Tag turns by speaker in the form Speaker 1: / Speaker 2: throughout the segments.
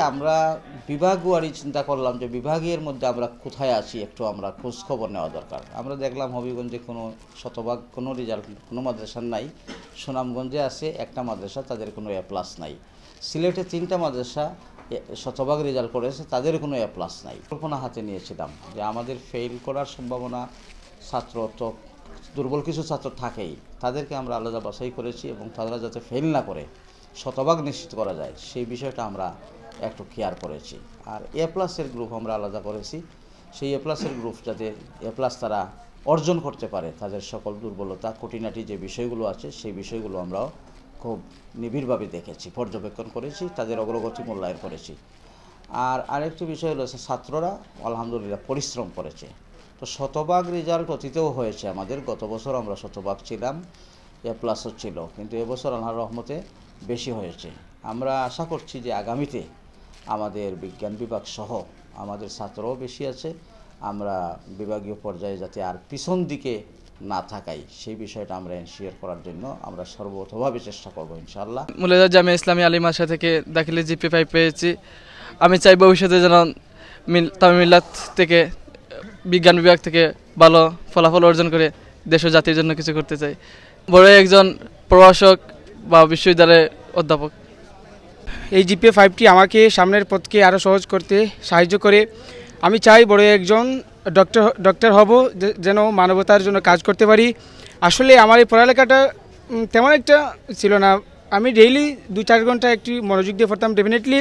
Speaker 1: আমরা বিভাগওয়ারি চিন্তা করলাম যে বিভাগের মধ্যে আমরা কোথায় আছি একটু আমরা খোঁজ খবর নেওয়া দরকার। আমরা দেখলাম হবিগঞ্জে কোনো শতভাগ কোনো রেজাল্ট কোনো মাদ্রাসার নাই। সুনামগঞ্জে আছে একটা মাদ্রাসা, তাদের কোনো এ প্লাস নাই। সিলেটে 3টা মাদ্রাসা শতভাগ রেজাল্ট করেছে, তাদের কোনো এ প্লাস নাই। কল্পনা হাতে নিয়েছিলাম যে আমাদের ফেল করার সম্ভাবনা, ছাত্র তো দুর্বল কিছু ছাত্র থাকেই, তাদেরকে আমরা আলাদা বাছাই করেছি এবং তারা যাতে ফেল না করে শতভাগ নিশ্চিত করা যায় সেই বিষয়টা আমরা একটু কেয়ার করেছি। আর এ প্লাসের গ্রুপ আমরা আলাদা করেছি, সেই এ প্লাসের গ্রুপ যাতে এ প্লাস তারা অর্জন করতে পারে, তাদের সকল দুর্বলতা খুঁটিনাটি যে বিষয়গুলো আছে সেই বিষয়গুলো আমরাও খুব নিবিড়ভাবে দেখেছি, পর্যবেক্ষণ করেছি, তাদের অগ্রগতি মূল্যায়ন করেছি। আর আরেকটি বিষয় হলো ছাত্ররা আলহামদুলিল্লাহ পরিশ্রম করেছে। তো শতভাগ রেজাল্ট অতীতেও হয়েছে আমাদের, গত বছর আমরা শতভাগ ছিলাম, এ প্লাসও ছিল, কিন্তু এবছর আল্লাহর রহমতে বেশি হয়েছে। আমরা আশা করছি যে আগামীতে আমাদের বিজ্ঞান বিভাগ সহ আমাদের ছাত্রও বেশি আছে, আমরা বিভাগীয় পর্যায়ে যাতে আর পিছন দিকে না থাকাই সেই বিষয়টা আমরা এনশিওর করার জন্য আমরা সর্বতভাবে চেষ্টা করবো ইনশাআল্লাহ।
Speaker 2: মুলেদা জামিয়া ইসলামী আলী মাদ্রাসা থেকে দাখিলে GPA 5 পেয়েছি। আমি চাই ভবিষ্যতে যেন তামিমিল্লাত থেকে বিজ্ঞান বিভাগ থেকে ভালো ফলাফল অর্জন করে দেশ ও জাতির জন্য কিছু করতে চাই। বড় একজন প্রভাষক বা বিশ্ববিদ্যালয়ের অধ্যাপক।
Speaker 3: এই GPA 5টি আমাকে সামনের পথকে আরও সহজ করতে সাহায্য করে। আমি চাই বড় একজন ডক্টর হব, যেন মানবতার জন্য কাজ করতে পারি। আসলে আমার এই পড়ালেখাটা তেমন একটা ছিল না, আমি ডেইলি 2-4 ঘন্টা একটু মনোযোগ দিয়ে পড়তাম ডেফিনেটলি।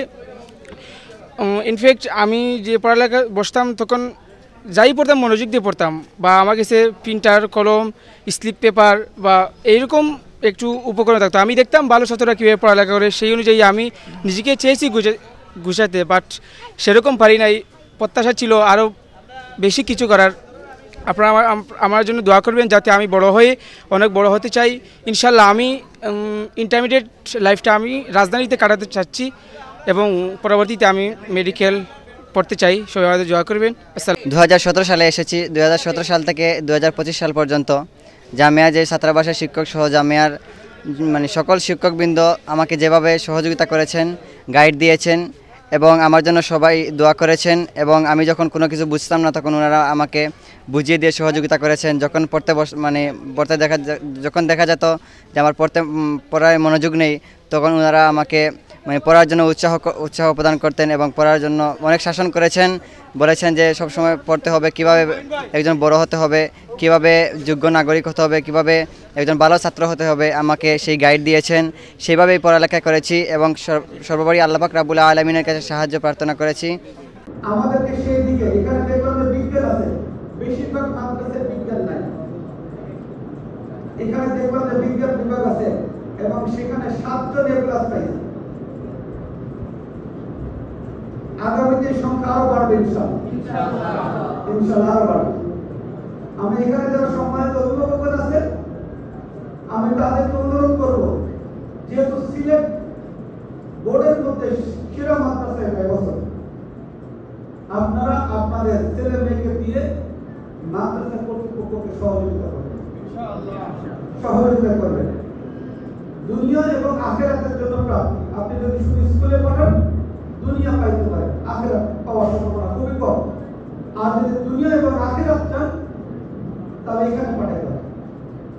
Speaker 3: ইনফ্যাক্ট আমি যে পড়ালেখা বসতাম তখন যাই পড়তাম মনোযোগ দিয়ে পড়তাম, বা আমার কাছে প্রিন্টার, কলম, স্লিপ পেপার বা এইরকম একটু উপকরণ থাকতো। আমি দেখতাম ভালো ছাত্ররা কীভাবে পড়ালেখা করে, সেই অনুযায়ী আমি নিজেকে চেয়েছি গুছাতে, বাট সেরকম পারি নাই। প্রত্যাশা ছিল আরও বেশি কিছু করার। আপনারা আমার জন্য দোয়া করবেন যাতে আমি বড় হয়ে অনেক বড় হতে চাই ইনশাল্লাহ। আমি ইন্টারমিডিয়েট লাইফটা আমি রাজধানীতে কাটাতে চাচ্ছি এবং পরবর্তীতে আমি মেডিকেল পড়তে চাই। সবাই আমাদের দোয়া করবেন।
Speaker 4: 2017 সালে এসেছি। 2017 সাল থেকে 2025 সাল পর্যন্ত জামিয়া যে ছাত্রাবাসের শিক্ষক সহ জামিয়ার সকল শিক্ষকবৃন্দ আমাকে যেভাবে সহযোগিতা করেছেন, গাইড দিয়েছেন এবং আমার জন্য সবাই দোয়া করেছেন, এবং আমি যখন কোনো কিছু বুঝতাম না তখন ওনারা আমাকে বুঝিয়ে দিয়ে সহযোগিতা করেছেন। যখন যখন দেখা যেত যে আমার পড়ায় মনোযোগ নেই, তখন ওনারা আমাকে পড়ার জন্য উৎসাহ প্রদান করতেন এবং পড়ার জন্য অনেক শাসন করেছেন। বলেছেন যে সব সময় পড়তে হবে, কিভাবে একজন বড় হতে হবে, কিভাবে যোগ্য নাগরিক হতে হবে, কিভাবে একজন ভালো ছাত্র হতে হবে, আমাকে সেই গাইড দিয়েছেন। সেইভাবেই পড়ালেখা করেছি এবং সর্বোপরি আল্লাহ পাক রাব্বুল আলামিনের কাছে সাহায্য প্রার্থনা করেছি।
Speaker 5: আমাদেরকে সেই দিকে এখানে দেখলাম যে বিজ্ঞান আছে, বেশিরভাগ মাদ্রাসায় বিজ্ঞান নাই। এখানে দেখলাম যে বিজ্ঞান বিভাগ আছে এবং সেখানে 7 জন এ প্লাস পাইছে। আগামীতে সংখ্যা আরো বাড়বে ইনশাআল্লাহ আরো বাড়বে। আমি এখানে যারা সম্মানিত অভিভাবক আছেন, আমি তাদেরকে অনুরোধ করব, যেহেতু সিলেট বোর্ডের মধ্যে সেরা মাদ্রাসায় ব্যবস্থা, আপনারা আপনাদের ছেলে মেয়েকে দিয়ে মাদ্রাসা কর্তৃপক্ষকে সহযোগিতা করবেন। দুনিয়া এবং আখিরাতের জন্য প্রাপ্তি। আপনি যদি শুধু স্কুলে পড়েন দুনিয়া পাইতে পারেন, আখিরাত পাওয়ার সম্ভাবনা খুবই কম। আর যদি দুনিয়া এবং আখিরাত চান তাহলে এখানে পাঠাতে হবে।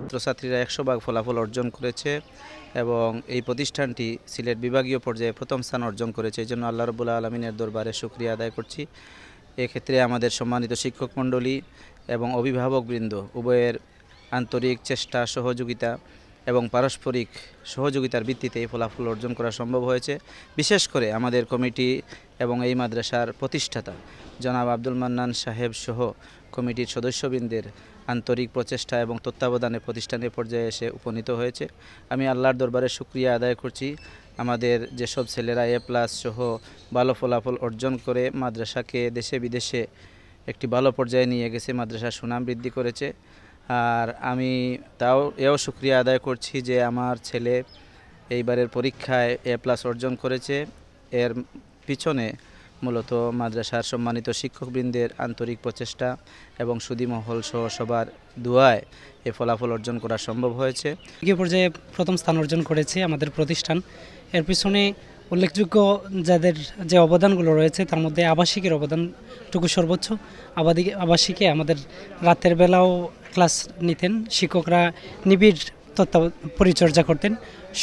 Speaker 6: ছাত্রছাত্রীরা 100 ভাগ ফলাফল অর্জন করেছে এবং এই প্রতিষ্ঠানটি সিলেট বিভাগীয় পর্যায়ে প্রথম স্থান অর্জন করেছে। এই জন্য আল্লাহ রাব্বুল আলামিনের দরবারে শুকরিয়া আদায় করছি। এক্ষেত্রে আমাদের সম্মানিত শিক্ষক মণ্ডলী এবং অভিভাবকবৃন্দ উভয়ের আন্তরিক চেষ্টা, সহযোগিতা এবং পারস্পরিক সহযোগিতার ভিত্তিতে এই ফলাফল অর্জন করা সম্ভব হয়েছে। বিশেষ করে আমাদের কমিটি এবং এই মাদ্রাসার প্রতিষ্ঠাতা জনাব আব্দুল মান্নান সাহেব সহ কমিটির সদস্যবৃন্দের আন্তরিক প্রচেষ্টা এবং তত্ত্বাবধানে প্রতিষ্ঠানের পর্যায়ে এসে উপনীত হয়েছে। আমি আল্লাহর দরবারে শুকরিয়া আদায় করছি। আমাদের যেসব ছেলেরা এ প্লাস সহ ভালো ফলাফল অর্জন করে মাদ্রাসাকে দেশে বিদেশে একটি ভালো পর্যায়ে নিয়ে গেছে, মাদ্রাসার সুনাম বৃদ্ধি করেছে। আর আমি এও শুকরিয়া আদায় করছি যে আমার ছেলে এইবারের পরীক্ষায় এ প্লাস অর্জন করেছে। এর পিছনে মূলত মাদ্রাসার সম্মানিত শিক্ষকবৃন্দের আন্তরিক প্রচেষ্টা এবং সুধীমহল সহ সবার দোয়ায় এ ফলাফল অর্জন করা সম্ভব হয়েছে।
Speaker 7: এই পর্যায়ে প্রথম স্থান অর্জন করেছে আমাদের প্রতিষ্ঠান। এর পিছনে উল্লেখযোগ্য যাদের যে অবদানগুলো রয়েছে তার মধ্যে আবাসিকের অবদানটুকু সর্বোচ্চ। আবাসিকে আমাদের রাতের বেলাও ক্লাস নিতেন, শিক্ষকরা নিবিড় পরিচর্যা করতেন,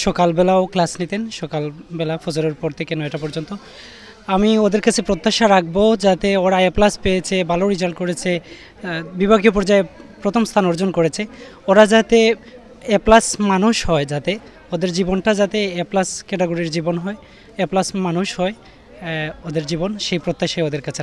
Speaker 7: সকালবেলাও ক্লাস নিতেন, সকালবেলা ফজরের পর থেকে 9টা পর্যন্ত। আমি ওদের কাছে প্রত্যাশা রাখবো যাতে ওরা A+ পেয়েছে, ভালো রেজাল্ট করেছে, বিভাগীয় পর্যায়ে প্রথম স্থান অর্জন করেছে, ওরা যাতে A+ মানুষ হয়, যাতে ওদের জীবনটা যাতে A+ ক্যাটাগরির জীবন হয়, A+ মানুষ হয় ওদের জীবন, সেই প্রত্যাশাই ওদের কাছে